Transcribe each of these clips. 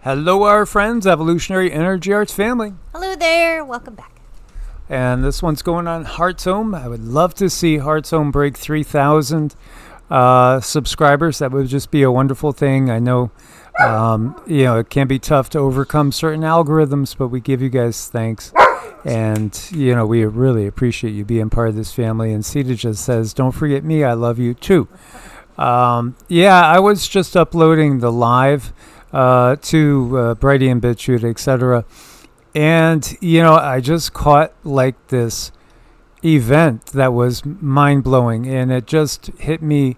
Hello, our friends, Evolutionary Energy Arts family. Hello there. Welcome back. And this one's going on Hearts-Ommm. I would love to see Hearts-Ommm break 3,000 subscribers. That would just be a wonderful thing. I know, it can be tough to overcome certain algorithms, but we give you guys thanks. And, we really appreciate you being part of this family. And Sita just says, don't forget me. I love you too. I was just uploading the live to Brighty and BitChute, etc. And, I just caught like this event that was mind-blowing, and it just hit me,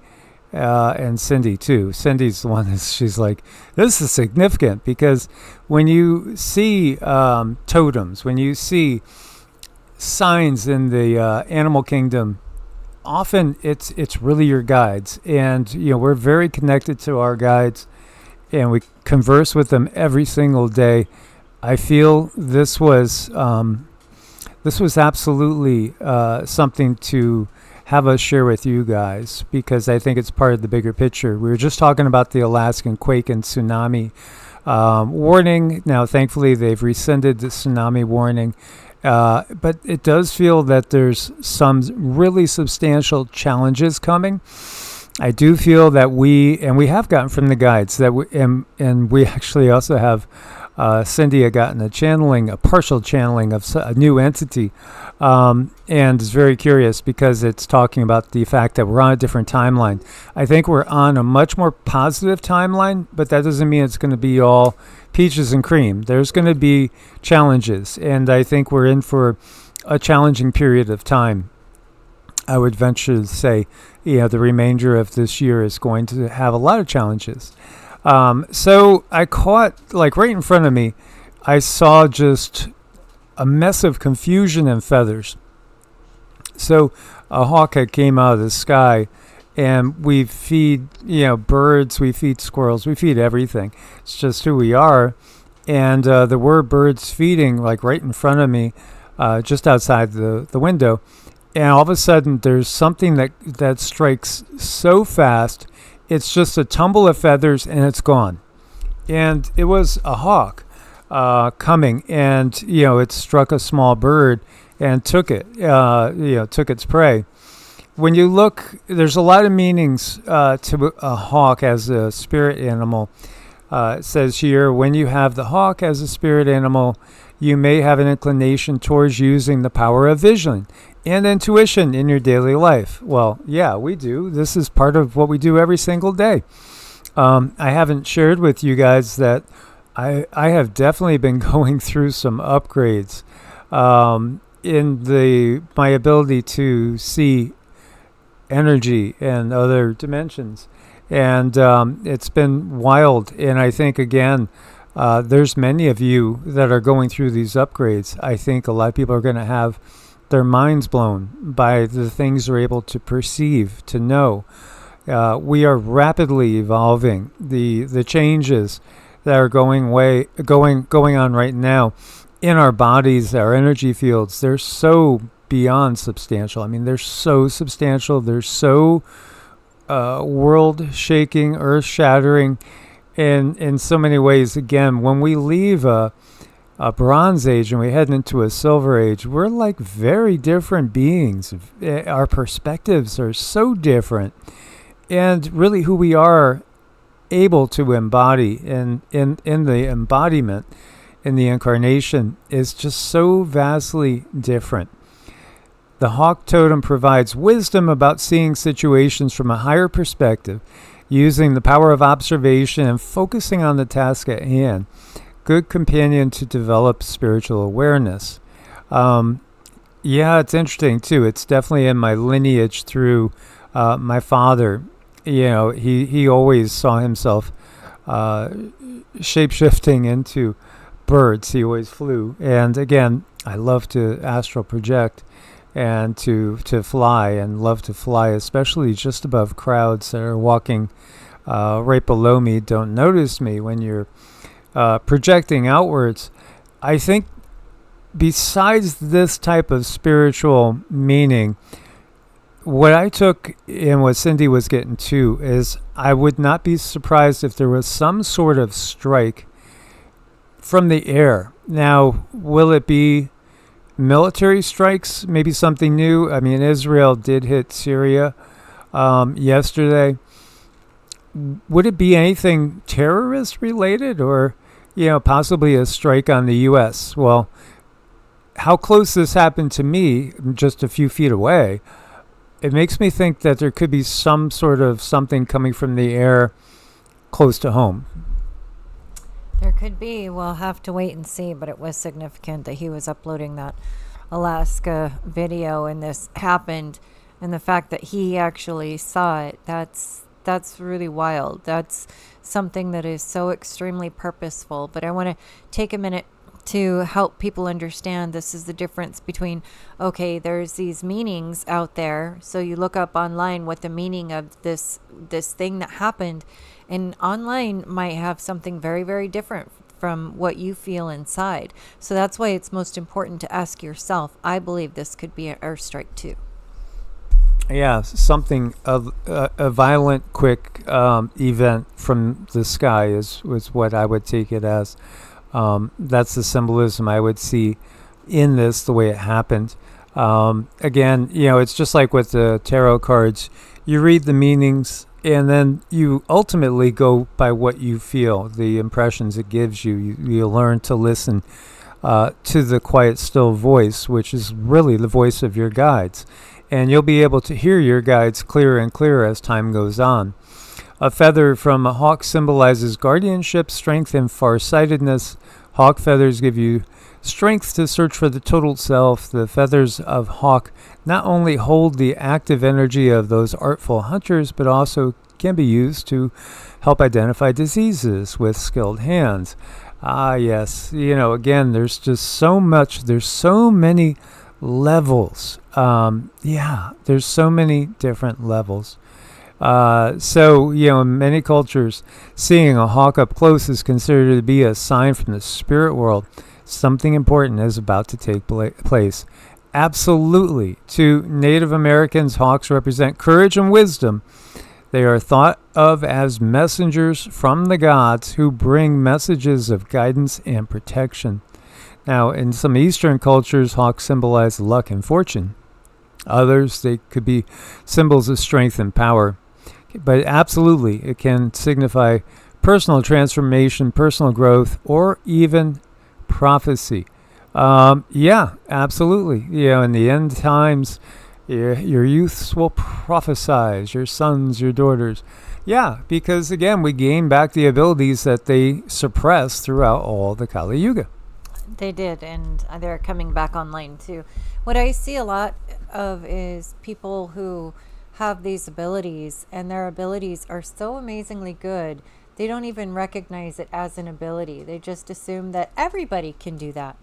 and Cindy too. Cindy's the one she's like, this is significant, because when you see totems, when you see signs in the animal kingdom, often it's really your guides. And, we're very connected to our guides, and we converse with them every single day. I feel this was absolutely something to have us share with you guys, because I think it's part of the bigger picture. We were just talking about the Alaskan quake and tsunami warning. Now, thankfully, they've rescinded the tsunami warning. But it does feel that there's some really substantial challenges coming. I do feel that we have gotten from the guides that and we actually also have Cindy had gotten a partial channeling of a new entity, and is very curious because it's talking about the fact that we're on a different timeline. I think we're on a much more positive timeline, but that doesn't mean it's going to be all peaches and cream. There's going to be challenges, and I think we're in for a challenging period of time. I would venture to say, the remainder of this year is going to have a lot of challenges. So I caught, like right in front of me, I saw just a mess of confusion and feathers. So a hawk had came out of the sky, and we feed, birds, we feed squirrels, we feed everything. It's just who we are. And there were birds feeding like right in front of me, just outside the window. And all of a sudden, there's something that strikes so fast. It's just a tumble of feathers, and it's gone. And it was a hawk coming, and it struck a small bird and took it. Took its prey. When you look, there's a lot of meanings to a hawk as a spirit animal. It says here, when you have the hawk as a spirit animal, you may have an inclination towards using the power of vision and intuition in your daily life. Well, yeah, we do. This is part of what we do every single day. I haven't shared with you guys that I have definitely been going through some upgrades in my ability to see energy and other dimensions. And it's been wild. And I think, again, there's many of you that are going through these upgrades. I think a lot of people are going to have their minds blown by the things they're able to perceive, to know. We are rapidly evolving. The changes that are going on right now in our bodies, our energy fields, they're so beyond substantial. I mean, they're so substantial. They're so world-shaking, earth-shattering, in so many ways. Again, when we leave a Bronze Age and we head into a Silver Age, we're like very different beings. Our perspectives are so different, and really who we are able to embody in the embodiment, in the incarnation, is just so vastly different. The hawk totem provides wisdom about seeing situations from a higher perspective, using the power of observation and focusing on the task at hand. Good companion to develop spiritual awareness. It's interesting too. It's definitely in my lineage through my father. He always saw himself shape-shifting into birds. He always flew. And again, I love to astral project and to fly, and love to fly, especially just above crowds that are walking right below me. Don't notice me when you're projecting outwards. I think besides this type of spiritual meaning, what I took and what Cindy was getting to is I would not be surprised if there was some sort of strike from the air. Now, will it be military strikes? Maybe something new? I mean, Israel did hit Syria yesterday. Would it be anything terrorist related, or, possibly a strike on the U.S.? Well, how close this happened to me, just a few feet away, it makes me think that there could be some sort of something coming from the air close to home. There could be. We'll have to wait and see, but it was significant that he was uploading that Alaska video and this happened, and the fact that he actually saw it, that's really wild. That's something that is so extremely purposeful. But I want to take a minute to help people understand this is the difference between, okay, there's these meanings out there. So you look up online what the meaning of this thing that happened, and online might have something very, very different from what you feel inside. So that's why it's most important to ask yourself, I believe this could be an airstrike too. Yeah, something of a violent, quick event from the sky was what I would take it as. That's the symbolism I would see in this, the way it happened. Again, it's just like with the tarot cards. You read the meanings, and then you ultimately go by what you feel, the impressions it gives you. You learn to listen to the quiet, still voice, which is really the voice of your guides. And you'll be able to hear your guides clearer and clearer as time goes on. A feather from a hawk symbolizes guardianship, strength, and farsightedness. Hawk feathers give you strength to search for the total self. The feathers of hawk not only hold the active energy of those artful hunters, but also can be used to help identify diseases with skilled hands. Ah, yes. Again, there's just so much. There's so many levels. There's so many different levels. So, in many cultures, seeing a hawk up close is considered to be a sign from the spirit world. Something important is about to take place. Absolutely. To Native Americans, hawks represent courage and wisdom. They are thought of as messengers from the gods who bring messages of guidance and protection. Now, in some Eastern cultures, hawks symbolize luck and fortune. Others, they could be symbols of strength and power. But absolutely, it can signify personal transformation, personal growth, or even prophecy. Absolutely. In the end times, your youths will prophesize, your sons, your daughters. Yeah, because again, we gain back the abilities that they suppressed throughout all the Kali Yuga. They did, and they're coming back online too. What I see a lot of is people who have these abilities, and their abilities are so amazingly good, they don't even recognize it as an ability. They just assume that everybody can do that.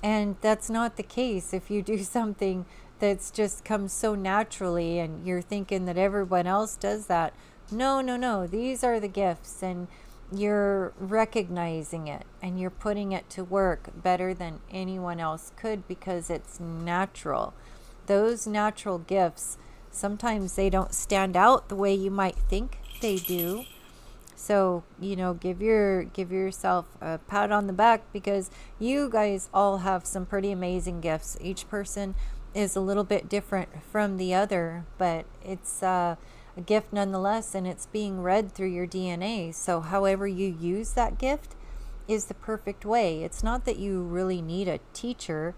And that's not the case. If you do something that's just comes so naturally and you're thinking that everyone else does that, no. These are the gifts, and you're recognizing it and you're putting it to work better than anyone else could because it's natural. Those natural gifts, sometimes they don't stand out the way you might think they do. So, give yourself a pat on the back, because you guys all have some pretty amazing gifts. Each person is a little bit different from the other, but it's a gift nonetheless, and it's being read through your DNA. So however you use that gift is the perfect way. It's not that you really need a teacher.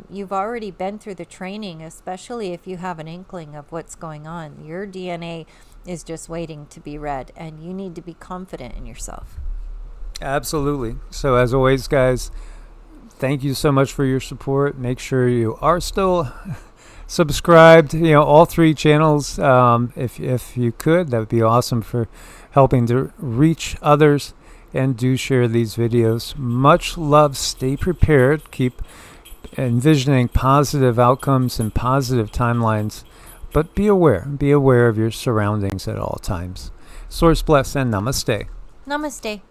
You've already been through the training, especially if you have an inkling of what's going on. Your DNA is just waiting to be read, and you need to be confident in yourself. Absolutely. So as always, guys, thank you so much for your support. Make sure you are still subscribed, all three channels. If you could, that would be awesome for helping to reach others, and do share these videos. Much love. Stay prepared. Keep envisioning positive outcomes and positive timelines, but be aware of your surroundings at all times. Source bless and namaste. Namaste.